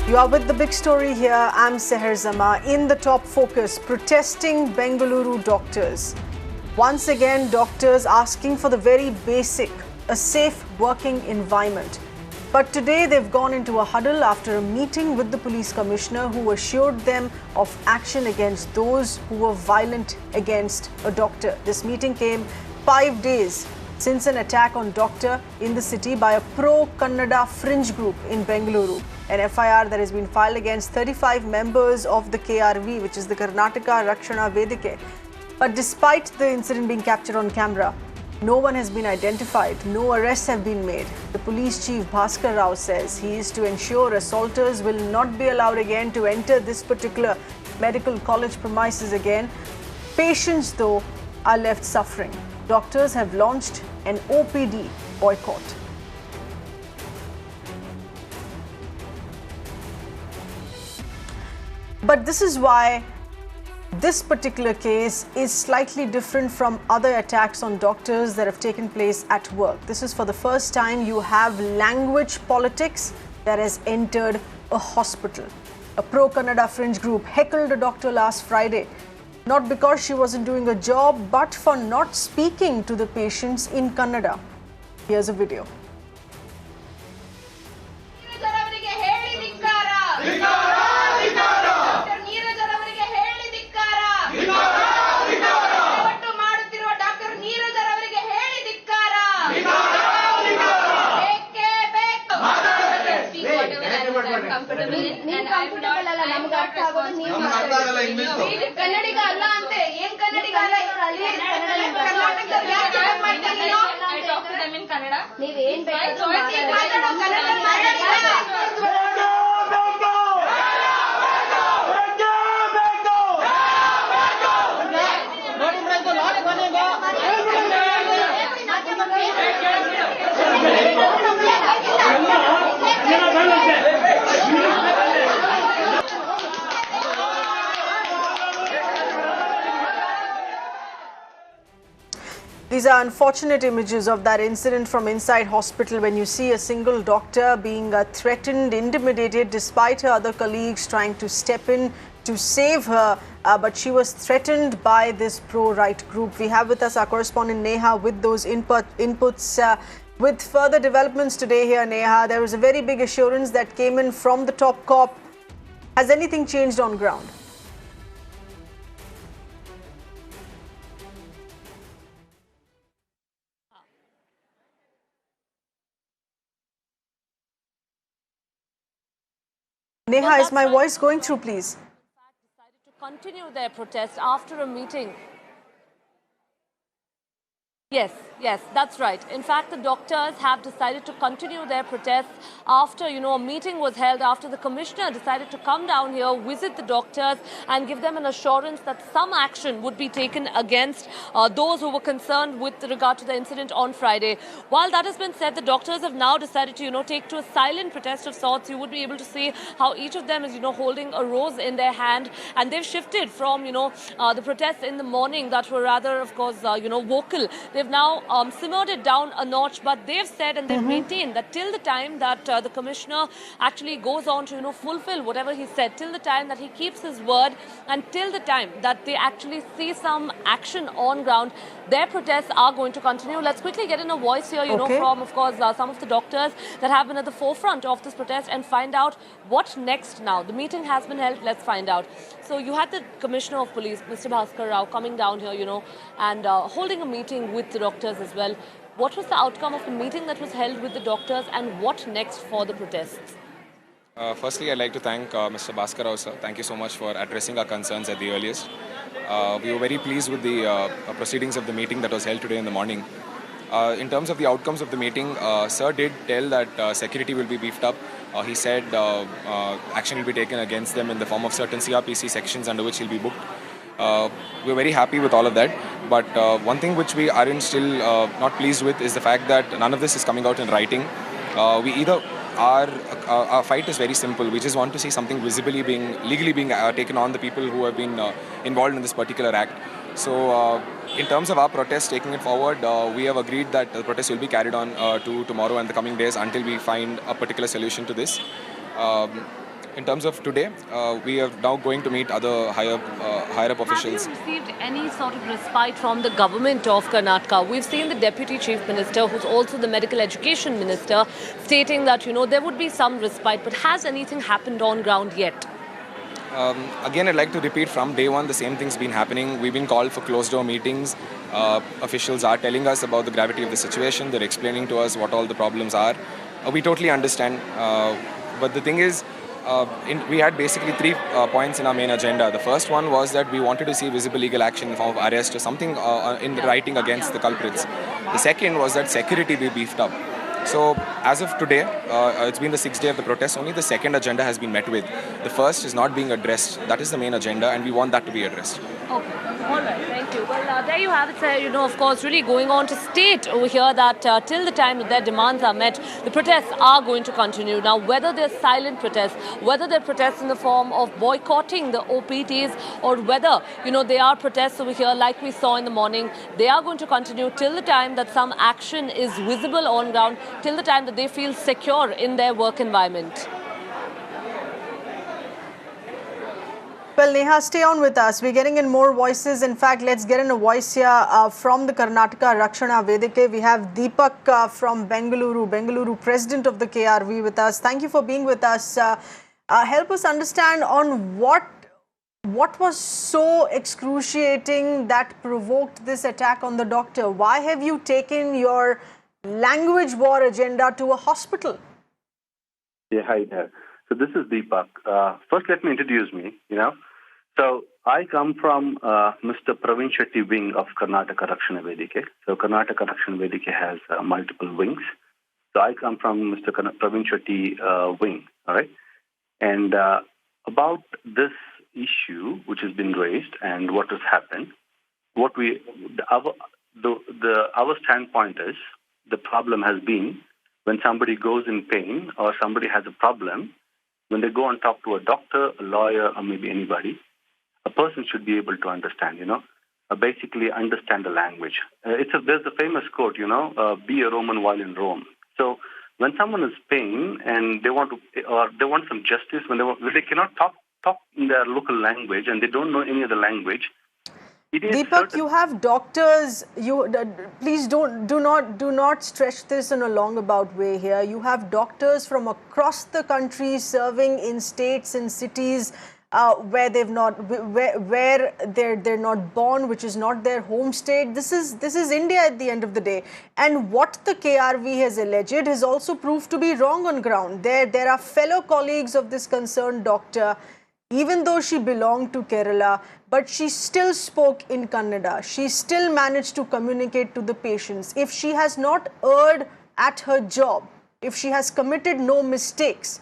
You are with the big story here. I'm Sahar Zaman. In the top focus, protesting Bengaluru doctors. Once again, doctors asking for the very basic, a safe working environment. But today they've gone into a huddle after a meeting with the police commissioner who assured them of action against those who were violent against a doctor. This meeting came 5 days since an attack on doctor in the city by a pro-Kannada fringe group in Bengaluru. An FIR that has been filed against 35 members of the KRV, which is the Karnataka Rakshana Vedike. But despite the incident being captured on camera, no one has been identified, no arrests have been made. The police chief Bhaskar Rao says he is to ensure assaulters will not be allowed again to enter this particular medical college premises again. Patients, though, are left suffering. Doctors have launched an OPD boycott. But this is why this particular case is slightly different from other attacks on doctors that have taken place at work. This is for the first time you have language politics that has entered a hospital. A pro-Kannada fringe group heckled a doctor last Friday, not because she wasn't doing a job, but for not speaking to the patients in Kannada. Here's a video. These are unfortunate images of that incident from inside hospital when you see a single doctor being threatened, intimidated, despite her other colleagues trying to step in to save her. But she was threatened by this pro-right group. We have with us our correspondent Neha with those inputs. With further developments today here, Neha, there was a very big assurance that came in from the top cop. Has anything changed on ground? Neha, is my voice going through, please? Decided to continue their protest after a meeting. Yes, that's right. In fact, the doctors have decided to continue their protests after, a meeting was held, after the commissioner decided to come down here, visit the doctors and give them an assurance that some action would be taken against those who were concerned with regard to the incident on Friday. While that has been said, the doctors have now decided to, take to a silent protest of sorts. You would be able to see how each of them is, holding a rose in their hand. And they've shifted from, the protests in the morning that were rather, of course, vocal. They've now simmered it down a notch, but they've said and they've maintained that till the time that the commissioner actually goes on to fulfill whatever he said, till the time that he keeps his word, and till the time that they actually see some action on ground, their protests are going to continue. Let's quickly get in a voice here, from, of course, some of the doctors that have been at the forefront of this protest and find out what next now. The meeting has been held. Let's find out. So you had the Commissioner of Police, Mr. Bhaskar Rao, coming down here, and holding a meeting with the doctors as well. What was the outcome of the meeting that was held with the doctors, and what next for the protests? Firstly, I'd like to thank Mr. Bhaskar Rao, sir. Thank you so much for addressing our concerns at the earliest. We were very pleased with the proceedings of the meeting that was held today in the morning. In terms of the outcomes of the meeting, sir did tell that security will be beefed up. He said action will be taken against them in the form of certain CRPC sections under which he'll be booked. We're very happy with all of that, but one thing which we aren't still not pleased with is the fact that none of this is coming out in writing. We either our fight is very simple. We just want to see something visibly legally being taken on the people who have been involved in this particular act. So in terms of our protest, taking it forward, we have agreed that the protest will be carried on to tomorrow and the coming days until we find a particular solution to this. in terms of today, we are now going to meet other higher up officials. Have you received any sort of respite from the government of Karnataka? We've seen the Deputy Chief Minister, who's also the Medical Education Minister, stating that, there would be some respite. But has anything happened on ground yet? Again, I'd like to repeat from day one, the same thing's been happening. We've been called for closed-door meetings. Officials are telling us about the gravity of the situation. They're explaining to us what all the problems are. We totally understand. But the thing is, we had basically 3 points in our main agenda. The first one was that we wanted to see visible legal action in the form of arrest or something in writing against the culprits. The second was that security be beefed up. So as of today, it's been the 6th day of the protest. Only the second agenda has been met with. The first is not being addressed. That is the main agenda, and we want that to be addressed. Okay. All right. Thank you. Well, there you have it, sir. Of course, really going on to state over here that till the time that their demands are met, the protests are going to continue. Now, whether they're silent protests, whether they're protests in the form of boycotting the OPTs, or whether, they are protests over here like we saw in the morning, they are going to continue till the time that some action is visible on ground, till the time that they feel secure in their work environment. Well, Neha, stay on with us. We're getting in more voices. In fact, let's get in a voice here from the Karnataka Rakshana Vedike. We have Deepak from Bengaluru, president of the KRV with us. Thank you for being with us. Help us understand on what was so excruciating that provoked this attack on the doctor. Why have you taken your language war agenda to a hospital? Yeah, hi there. So this is Deepak. First, let me introduce me, So I come from Mr. Praveen Shetty wing of Karnataka Rakshana Vedike. So Karnataka Rakshana Vedike has multiple wings. So I come from Mr. Praveen Shetty wing, all right? And about this issue which has been raised and what has happened, our standpoint is the problem has been when somebody goes in pain or somebody has a problem, when they go and talk to a doctor, a lawyer, or maybe anybody, a person should be able to understand, basically understand the language. There's a famous quote, be a Roman while in Rome. So when someone is pain and they want some justice, when they cannot talk in their local language and they don't know any other language. Deepak, you have doctors. Please do not stretch this in a longabout way here. You have doctors from across the country serving in states and cities where they're not born, which is not their home state. This is India at the end of the day. And what the KRV has alleged has also proved to be wrong on ground. There are fellow colleagues of this concerned doctor, even though she belonged to Kerala, but she still spoke in Kannada. She still managed to communicate to the patients. If she has not erred at her job, if she has committed no mistakes,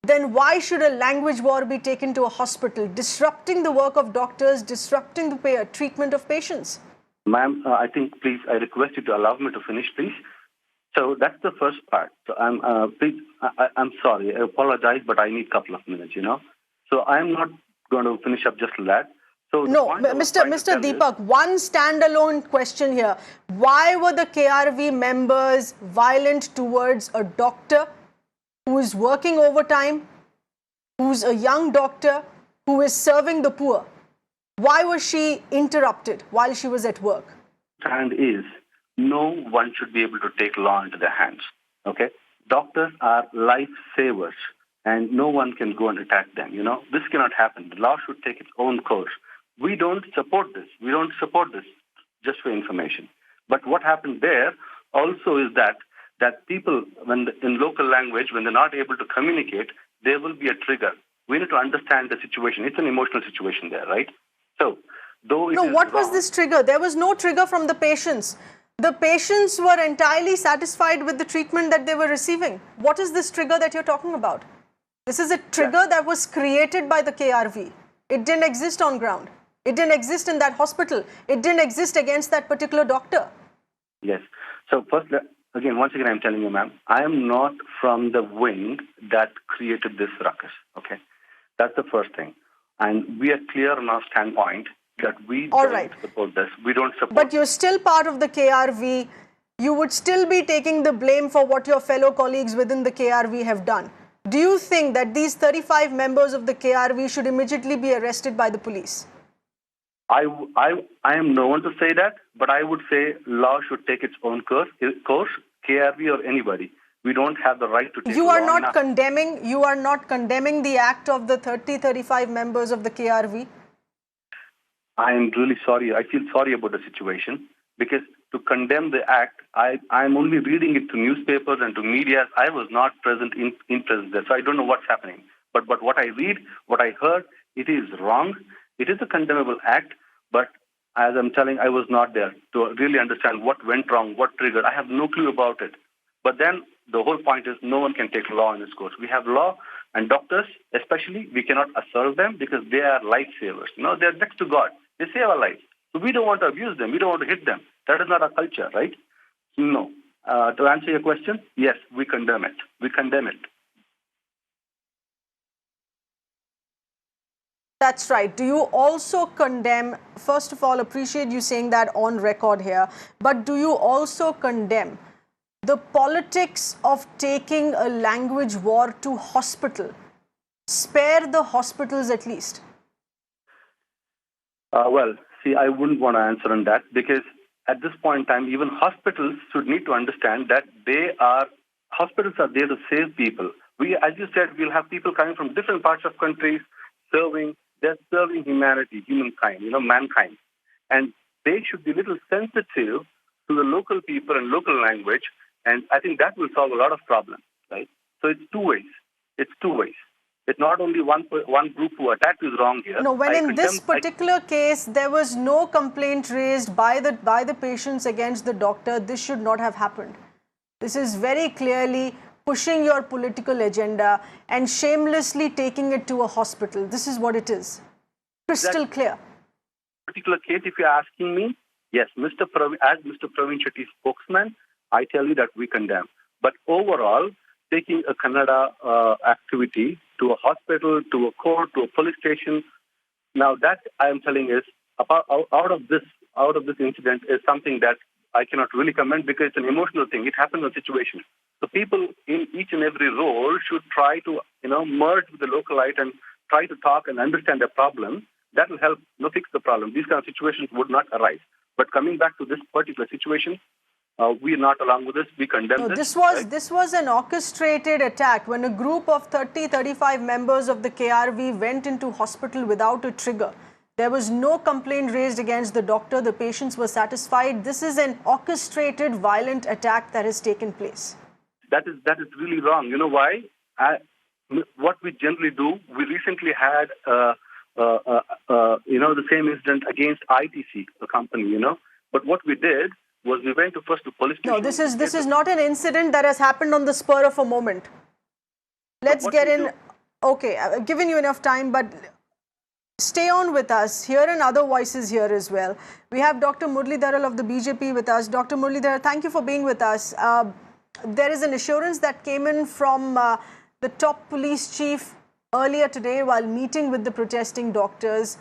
then why should a language war be taken to a hospital, disrupting the work of doctors, disrupting the treatment of patients? Ma'am, I think, please, I request you to allow me to finish, please. So that's the first part. So I'm sorry, I apologize, but I need a couple of minutes, So I'm not going to finish up just that. So no, Mr. Deepak, one standalone question here. Why were the KRV members violent towards a doctor who is working overtime, who's a young doctor, who is serving the poor? Why was she interrupted while she was at work? And is no one should be able to take law into their hands. Okay? Doctors are lifesavers, and no one can go and attack them. This cannot happen. The law should take its own course. We don't support this. We don't support this, just for information. But what happened there also is that people, in local language, when they're not able to communicate, there will be a trigger. We need to understand the situation. It's an emotional situation there, right? So, what was this trigger? There was no trigger from the patients. The patients were entirely satisfied with the treatment that they were receiving. What is this trigger that you're talking about? This is a trigger that was created by the KRV. It didn't exist on ground. It didn't exist in that hospital. It didn't exist against that particular doctor. Yes. So once again, I'm telling you, ma'am, I am not from the wing that created this ruckus. Okay? That's the first thing. And we are clear on our standpoint that we don't support this. We don't support. But you're still part of the KRV. You would still be taking the blame for what your fellow colleagues within the KRV have done. Do you think that these 35 members of the KRV should immediately be arrested by the police? I am no one to say that, but I would say law should take its own course, KRV or anybody. We don't have the right to take You are law not condemning the act of the 35 members of the KRV? I am really sorry. I feel sorry about the situation because to condemn the act, I'm only reading it to newspapers and to media. I was not present in present there, so I don't know what's happening. But what I read, what I heard, it is wrong. It is a condemnable act, but as I'm telling, I was not there to really understand what went wrong, what triggered. I have no clue about it. But then the whole point is no one can take law in its course. We have law, and doctors especially, we cannot assault them because they are lifesavers. They're next to God. They save our lives. So we don't want to abuse them. We don't want to hit them. That is not our culture, right? No. To answer your question, yes, we condemn it. We condemn it. That's right. Do you also condemn, first of all, appreciate you saying that on record here, but do you also condemn the politics of taking a language war to hospital? Spare the hospitals at least. Well, see, I wouldn't want to answer on that because at this point in time, even hospitals should need to understand that hospitals are there to save people. As you said, we'll have people coming from different parts of countries they're serving humanity, humankind, mankind. And they should be a little sensitive to the local people and local language. And I think that will solve a lot of problems, right? So it's two ways. It's not only one group who attacked is wrong here. No, when in this particular case, there was no complaint raised by the patients against the doctor, this should not have happened. This is very clearly pushing your political agenda and shamelessly taking it to a hospital. This is what it is. Crystal clear. Particular case, if you're asking me, yes, as Mr. Praveen Shetty's spokesman, I tell you that we condemn. But overall, taking a Kannada activity to a hospital, to a court, to a police station, now that I am telling is out of this incident is something that I cannot really comment because it's an emotional thing. It happens in a situation. So people in each and every role should try to, merge with the localite and try to talk and understand the problem. That will help fix the problem. These kind of situations would not arise. But coming back to this particular situation, we are not along with this. We condemn this. This was an orchestrated attack when a group of 35 members of the KRV went into hospital without a trigger. There was no complaint raised against the doctor. The patients were satisfied. This is an orchestrated, violent attack that has taken place. That is really wrong. You know why? What we generally do, we recently had, the same incident against ITC, the company, But what we did was we went to police station. No, this is not an incident that has happened on the spur of a moment. Let's get in. Okay, I've given you enough time, but stay on with us. Here and other voices here as well. We have Dr. Muralidharan of the BJP with us. Dr. Muralidharan, thank you for being with us. There is an assurance that came in from the top police chief earlier today while meeting with the protesting doctors.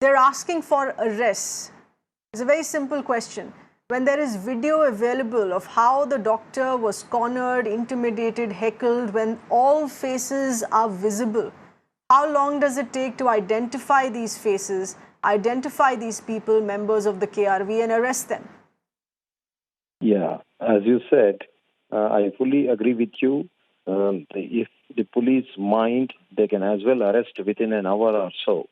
They're asking for arrests. It's a very simple question. When there is video available of how the doctor was cornered, intimidated, heckled, when all faces are visible, how long does it take to identify these faces, identify these people, members of the KRV, and arrest them? Yeah, as you said, I fully agree with you. If the police mind, they can as well arrest within an hour or so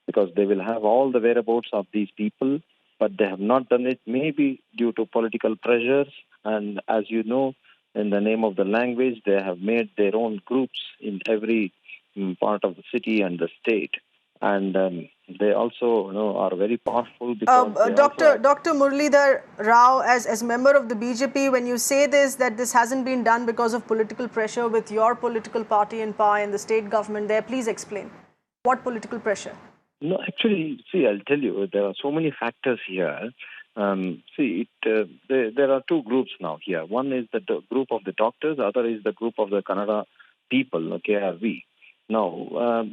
because they will have all the whereabouts of these people, but they have not done it maybe due to political pressures. And as you know, in the name of the language, they have made their own groups in every part of the city and the state. And they also are very powerful because Dr. Muralidhar Rao, as member of the BJP, when you say that this hasn't been done because of political pressure with your political party in power in the state government there, please explain. What political pressure? No, actually, see, I'll tell you, there are so many factors here. There are two groups now here. One is the group of the doctors, the other is the group of the Kannada people, KRV. Now,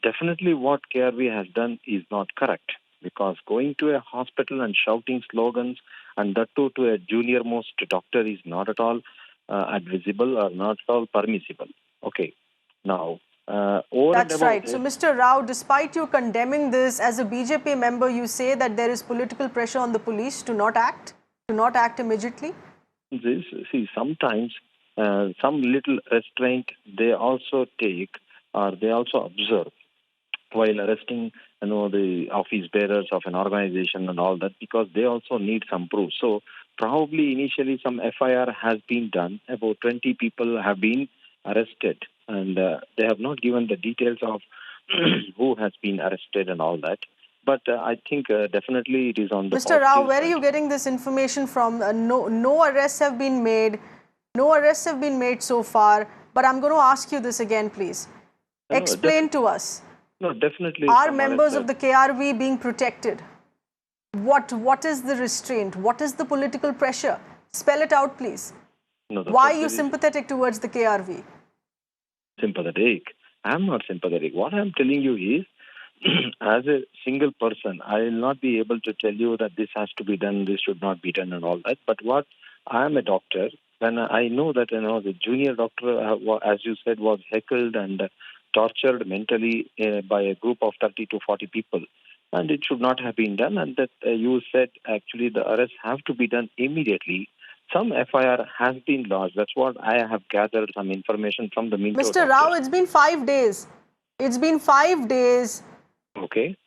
definitely what KRV has done is not correct because going to a hospital and shouting slogans and that too to a junior-most doctor is not at all advisable or not at all permissible. Okay. now. Over and That's above right. So, this, Mr. Rao, despite you condemning this, as a BJP member, you say that there is political pressure on the police to not act immediately? see, sometimes some little restraint they also take or they also observe while arresting, the office bearers of an organization and all that, because they also need some proof. So probably initially some FIR has been done. About 20 people have been arrested, and they have not given the details of who has been arrested and all that. But I think definitely it is on the Mr. Rao, positive where are side. you getting this information from? No arrests have been made. No arrests have been made so far. But I'm going to ask you this again, please. No, Explain to us. no, definitely Are some members arrests of the KRV being protected? What is the restraint? What is the political pressure? Spell it out, please. no, Why are you there is sympathetic towards the KRV? sympathetic. I'm not sympathetic. What I'm telling you is, as a single person, I will not be able to tell you that this has to be done, this should not be done, and all that. But what I am a doctor, when I know that the junior doctor, as you said, was heckled and tortured mentally by a group of 30 to 40 people, and it should not have been done. And that you said actually the arrests have to be done immediately. Some FIR has been lodged. That's what I have gathered some information from the Minto Mr. Rao, doctors. it's been 5 days. It's been 5 days. Okay.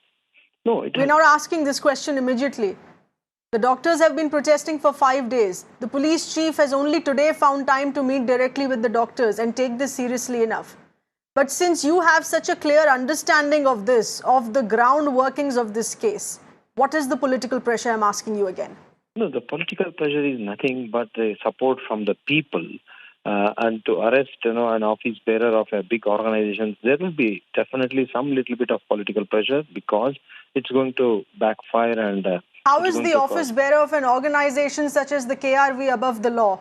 No, it We're has. not asking this question immediately. The doctors have been protesting for 5 days. The police chief has only today found time to meet directly with the doctors and take this seriously enough. But since you have such a clear understanding of this, of the ground workings of this case, what is the political pressure? I'm asking you again. No, the political pressure is nothing but the support from the people. And to arrest, an office bearer of a big organization, there will be definitely some little bit of political pressure because it's going to backfire and How it's is going the to office cause. bearer of an organization such as the KRV above the law?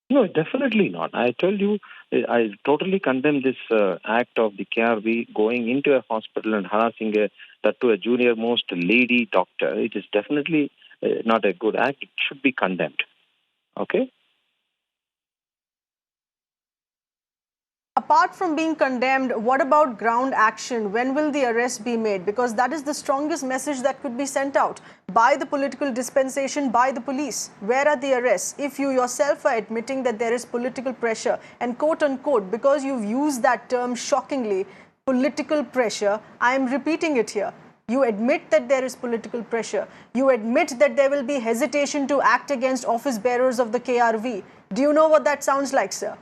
No, definitely not. I told you, I totally condemn this act of the KRV going into a hospital and harassing that to a junior most lady doctor. It is definitely not a good act. It should be condemned. Okay? Apart from being condemned, what about ground action? When will the arrest be made? Because that is the strongest message that could be sent out by the political dispensation, by the police. Where are the arrests? If you yourself are admitting that there is political pressure and quote unquote, because you've used that term shockingly, political pressure, I am repeating it here. You admit that there is political pressure. You admit that there will be hesitation to act against office bearers of the KRV. Do you know what that sounds like, sir?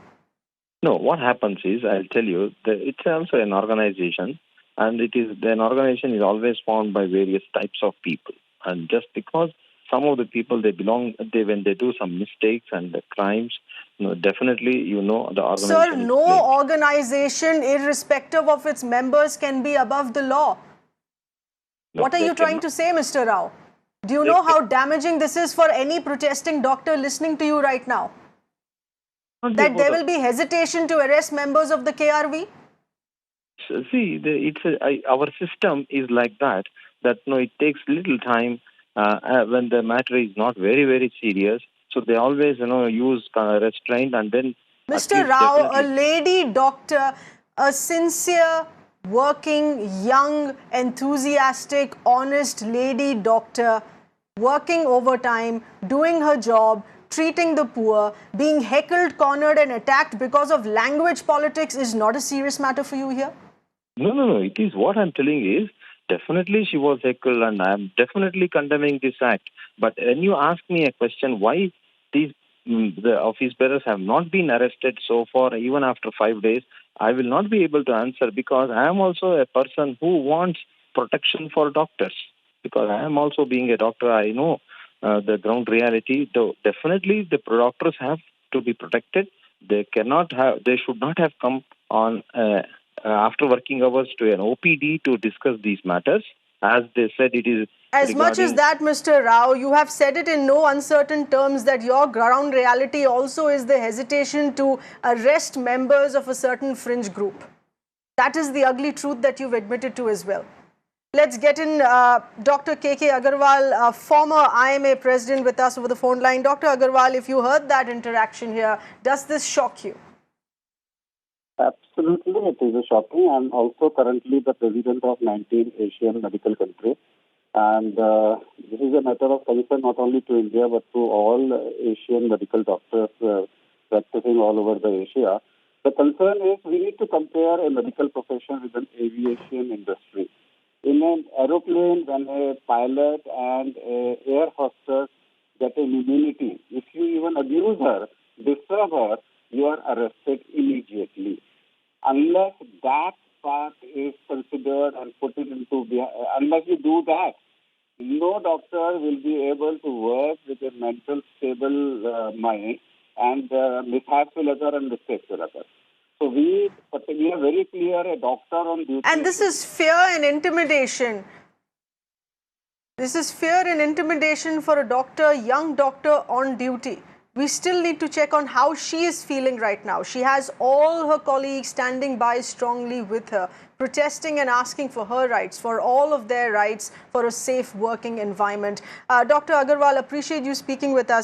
No, what happens is, I'll tell you, it's also an organization, and an organization is always formed by various types of people. And just because some of the people when they do some mistakes and crimes, definitely, the Sir, organization is blamed. no organization, irrespective of its members, can be above the law. No, What are they you trying cannot. to say, Mr. Rao? Do you They know how damaging this is for any protesting doctor listening to you right now? cannot be That about there will be hesitation to arrest members of the KRV? See, our system is like that. That it takes little time when the matter is not very very serious. So they always use restraint and then at Mr. least Rao, a definitely. lady doctor, a sincere, working, young, enthusiastic, honest lady doctor, working overtime, doing her job, treating the poor, being heckled, cornered, and attacked because of language politics is not a serious matter for you here? No. It is what I'm telling is definitely she was heckled, and I'm definitely condemning this act. But when you ask me a question, why the office bearers have not been arrested so far, even after 5 days, I will not be able to answer because I am also a person who wants protection for doctors. Because I am also being a doctor, I know the ground reality. So definitely, the doctors have to be protected. They should not have come on after working hours to an OPD to discuss these matters. As they said, it is As much as regarding. that, Mr. Rao, you have said it in no uncertain terms that your ground reality also is the hesitation to arrest members of a certain fringe group. That is the ugly truth that you've admitted to as well. Let's get in Dr. K.K. Agarwal, former IMA president, with us over the phone line. Dr. Agarwal, if you heard that interaction here, does this shock you? Absolutely, it is a shocking. I'm also currently the president of 19 Asian medical countries. And this is a matter of concern not only to India but to all Asian medical doctors practicing all over the Asia. The concern is we need to compare a medical profession with an aviation industry. In an aeroplane, when a pilot and a air hostess get an immunity, if you even abuse her, disturb her, you are arrested immediately. Unless that part is considered and put it into, unless you do that, no doctor will be able to work with a mental stable mind, and mishaps will occur and mistakes will occur. So we are very clear, a doctor on duty. And this is fear and intimidation. This is fear and intimidation for a doctor, young doctor on duty. We still need to check on how she is feeling right now. She has all her colleagues standing by strongly with her, protesting and asking for her rights, for all of their rights, for a safe working environment. Dr. Agarwal, appreciate you speaking with us.